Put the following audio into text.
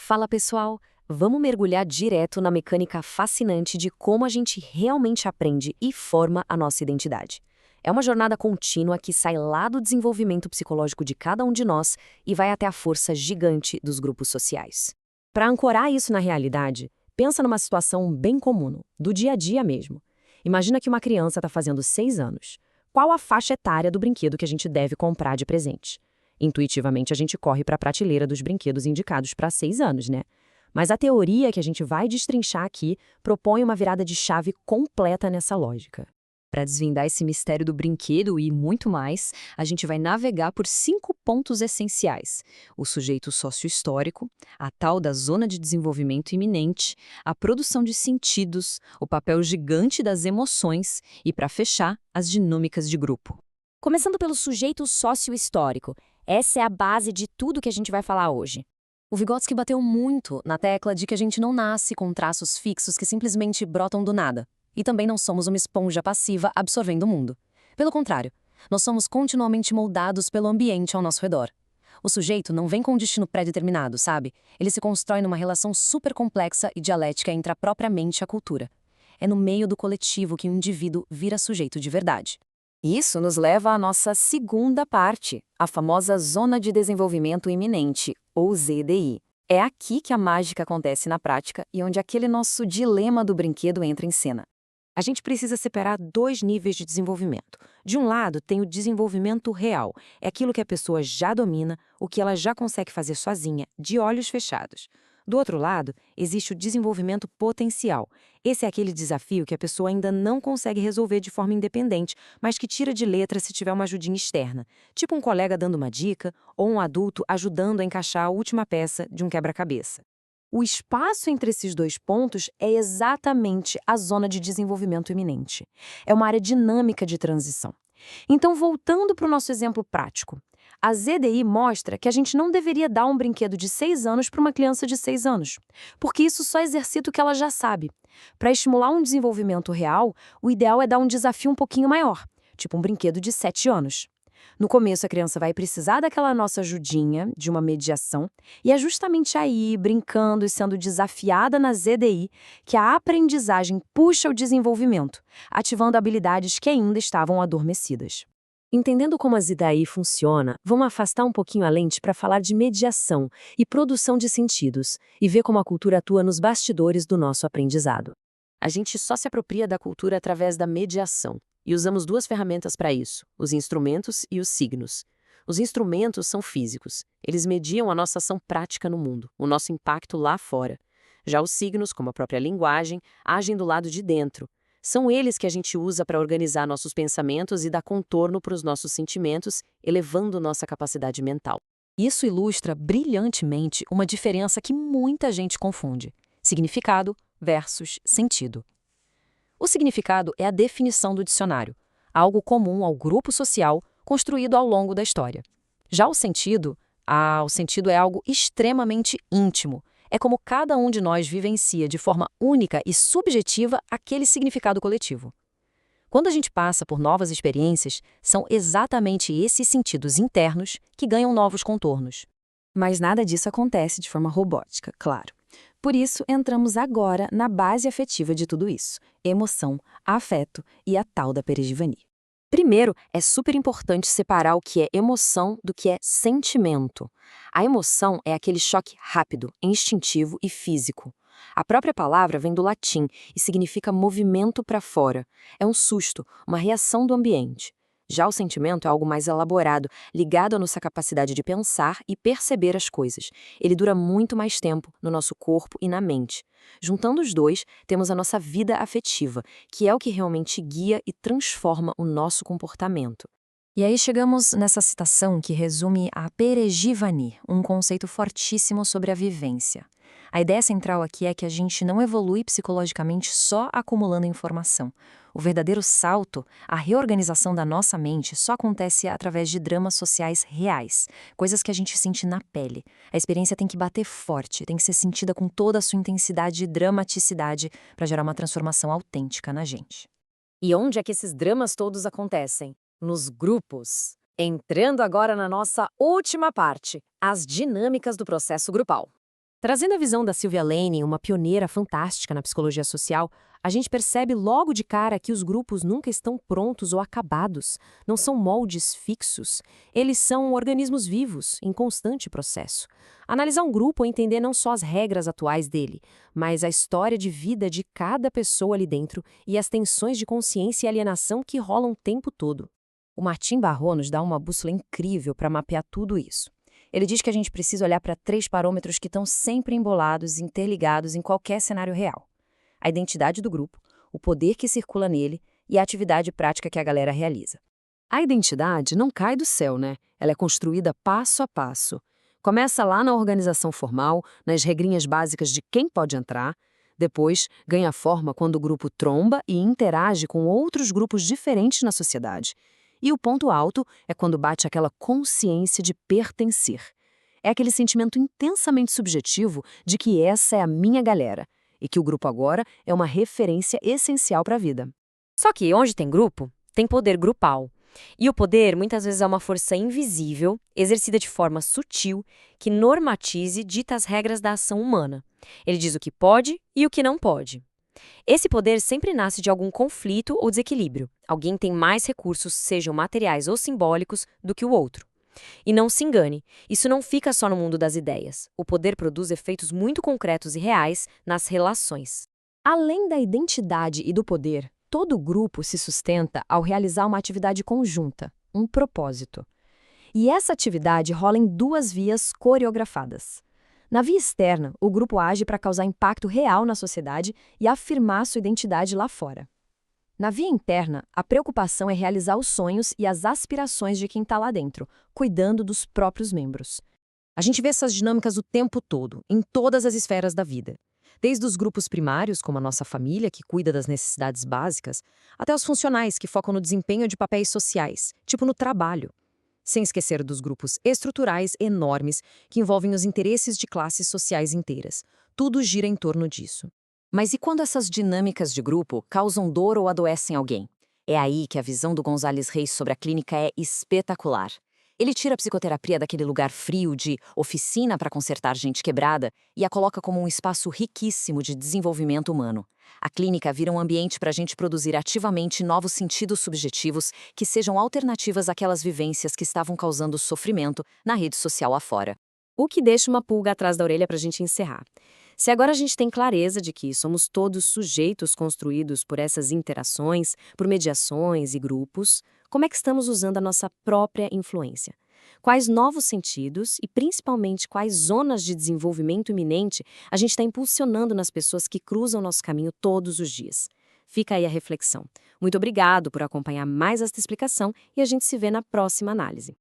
Fala pessoal, vamos mergulhar direto na mecânica fascinante de como a gente realmente aprende e forma a nossa identidade. É uma jornada contínua que sai lá do desenvolvimento psicológico de cada um de nós e vai até a força gigante dos grupos sociais. Para ancorar isso na realidade, pensa numa situação bem comum, do dia a dia mesmo. Imagina que uma criança está fazendo 6 anos. Qual a faixa etária do brinquedo que a gente deve comprar de presente? Intuitivamente, a gente corre para a prateleira dos brinquedos indicados para 6 anos, né? Mas a teoria que a gente vai destrinchar aqui propõe uma virada de chave completa nessa lógica. Para desvendar esse mistério do brinquedo e muito mais, a gente vai navegar por 5 pontos essenciais: o sujeito sócio-histórico, a tal da zona de desenvolvimento iminente, a produção de sentidos, o papel gigante das emoções e, para fechar, as dinâmicas de grupo. Começando pelo sujeito sócio-histórico, essa é a base de tudo que a gente vai falar hoje. O Vygotsky bateu muito na tecla de que a gente não nasce com traços fixos que simplesmente brotam do nada. E também não somos uma esponja passiva absorvendo o mundo. Pelo contrário, nós somos continuamente moldados pelo ambiente ao nosso redor. O sujeito não vem com um destino pré-determinado, sabe? Ele se constrói numa relação super complexa e dialética entre a própria mente e a cultura. É no meio do coletivo que o indivíduo vira sujeito de verdade. Isso nos leva à nossa segunda parte, a famosa Zona de Desenvolvimento Iminente, ou ZDI. É aqui que a mágica acontece na prática e onde aquele nosso dilema do brinquedo entra em cena. A gente precisa separar 2 níveis de desenvolvimento. De um lado, tem o desenvolvimento real. É aquilo que a pessoa já domina, o que ela já consegue fazer sozinha, de olhos fechados. Do outro lado, existe o desenvolvimento potencial. Esse é aquele desafio que a pessoa ainda não consegue resolver de forma independente, mas que tira de letra se tiver uma ajudinha externa. Tipo um colega dando uma dica ou um adulto ajudando a encaixar a última peça de um quebra-cabeça. O espaço entre esses 2 pontos é exatamente a zona de desenvolvimento iminente. É uma área dinâmica de transição. Então, voltando para o nosso exemplo prático, a ZDI mostra que a gente não deveria dar um brinquedo de 6 anos para uma criança de 6 anos, porque isso só exercita o que ela já sabe. Para estimular um desenvolvimento real, o ideal é dar um desafio um pouquinho maior, tipo um brinquedo de 7 anos. No começo, a criança vai precisar daquela nossa ajudinha, de uma mediação, e é justamente aí, brincando e sendo desafiada na ZDI, que a aprendizagem puxa o desenvolvimento, ativando habilidades que ainda estavam adormecidas. Entendendo como a ZDI funciona, vamos afastar um pouquinho a lente para falar de mediação e produção de sentidos, e ver como a cultura atua nos bastidores do nosso aprendizado. A gente só se apropria da cultura através da mediação. E usamos 2 ferramentas para isso, os instrumentos e os signos. Os instrumentos são físicos. Eles mediam a nossa ação prática no mundo, o nosso impacto lá fora. Já os signos, como a própria linguagem, agem do lado de dentro. São eles que a gente usa para organizar nossos pensamentos e dar contorno para os nossos sentimentos, elevando nossa capacidade mental. Isso ilustra brilhantemente uma diferença que muita gente confunde: significado versus sentido. O significado é a definição do dicionário, algo comum ao grupo social construído ao longo da história. Já o sentido é algo extremamente íntimo. É como cada um de nós vivencia de forma única e subjetiva aquele significado coletivo. Quando a gente passa por novas experiências, são exatamente esses sentidos internos que ganham novos contornos. Mas nada disso acontece de forma robótica, claro. Por isso, entramos agora na base afetiva de tudo isso: emoção, afeto e a tal da Perejivani. Primeiro, é super importante separar o que é emoção do que é sentimento. A emoção é aquele choque rápido, instintivo e físico. A própria palavra vem do latim e significa movimento para fora. É um susto, uma reação do ambiente. Já o sentimento é algo mais elaborado, ligado à nossa capacidade de pensar e perceber as coisas. Ele dura muito mais tempo no nosso corpo e na mente. Juntando os 2, temos a nossa vida afetiva, que é o que realmente guia e transforma o nosso comportamento. E aí chegamos nessa citação que resume a Perejivani, um conceito fortíssimo sobre a vivência. A ideia central aqui é que a gente não evolui psicologicamente só acumulando informação. O verdadeiro salto, a reorganização da nossa mente, só acontece através de dramas sociais reais, coisas que a gente sente na pele. A experiência tem que bater forte, tem que ser sentida com toda a sua intensidade e dramaticidade para gerar uma transformação autêntica na gente. E onde é que esses dramas todos acontecem? Nos grupos. Entrando agora na nossa última parte, as dinâmicas do processo grupal. Trazendo a visão da Sylvia Lane, uma pioneira fantástica na psicologia social, a gente percebe logo de cara que os grupos nunca estão prontos ou acabados, não são moldes fixos. Eles são organismos vivos, em constante processo. Analisar um grupo é entender não só as regras atuais dele, mas a história de vida de cada pessoa ali dentro e as tensões de consciência e alienação que rolam o tempo todo. O Martin Barreau nos dá uma bússola incrível para mapear tudo isso. Ele diz que a gente precisa olhar para 3 parâmetros que estão sempre embolados e interligados em qualquer cenário real: a identidade do grupo, o poder que circula nele e a atividade prática que a galera realiza. A identidade não cai do céu, né? Ela é construída passo a passo. Começa lá na organização formal, nas regrinhas básicas de quem pode entrar. Depois, ganha forma quando o grupo tromba e interage com outros grupos diferentes na sociedade. E o ponto alto é quando bate aquela consciência de pertencer. É aquele sentimento intensamente subjetivo de que essa é a minha galera e que o grupo agora é uma referência essencial para a vida. Só que onde tem grupo, tem poder grupal. E o poder muitas vezes é uma força invisível, exercida de forma sutil, que normatiza e dita as regras da ação humana. Ele diz o que pode e o que não pode. Esse poder sempre nasce de algum conflito ou desequilíbrio. Alguém tem mais recursos, sejam materiais ou simbólicos, do que o outro. E não se engane, isso não fica só no mundo das ideias. O poder produz efeitos muito concretos e reais nas relações. Além da identidade e do poder, todo grupo se sustenta ao realizar uma atividade conjunta, um propósito. E essa atividade rola em 2 vias coreografadas. Na via externa, o grupo age para causar impacto real na sociedade e afirmar sua identidade lá fora. Na via interna, a preocupação é realizar os sonhos e as aspirações de quem está lá dentro, cuidando dos próprios membros. A gente vê essas dinâmicas o tempo todo, em todas as esferas da vida. Desde os grupos primários, como a nossa família, que cuida das necessidades básicas, até os funcionais, que focam no desempenho de papéis sociais, tipo no trabalho. Sem esquecer dos grupos estruturais enormes que envolvem os interesses de classes sociais inteiras. Tudo gira em torno disso. Mas e quando essas dinâmicas de grupo causam dor ou adoecem alguém? É aí que a visão do Gonzalez Reis sobre a clínica é espetacular. Ele tira a psicoterapia daquele lugar frio de oficina para consertar gente quebrada e a coloca como um espaço riquíssimo de desenvolvimento humano. A clínica vira um ambiente para a gente produzir ativamente novos sentidos subjetivos que sejam alternativas àquelas vivências que estavam causando sofrimento na rede social afora. O que deixa uma pulga atrás da orelha para a gente encerrar. Se agora a gente tem clareza de que somos todos sujeitos construídos por essas interações, por mediações e grupos, como é que estamos usando a nossa própria influência? Quais novos sentidos e, principalmente, quais zonas de desenvolvimento iminente a gente está impulsionando nas pessoas que cruzam nosso caminho todos os dias? Fica aí a reflexão. Muito obrigado por acompanhar mais esta explicação e a gente se vê na próxima análise.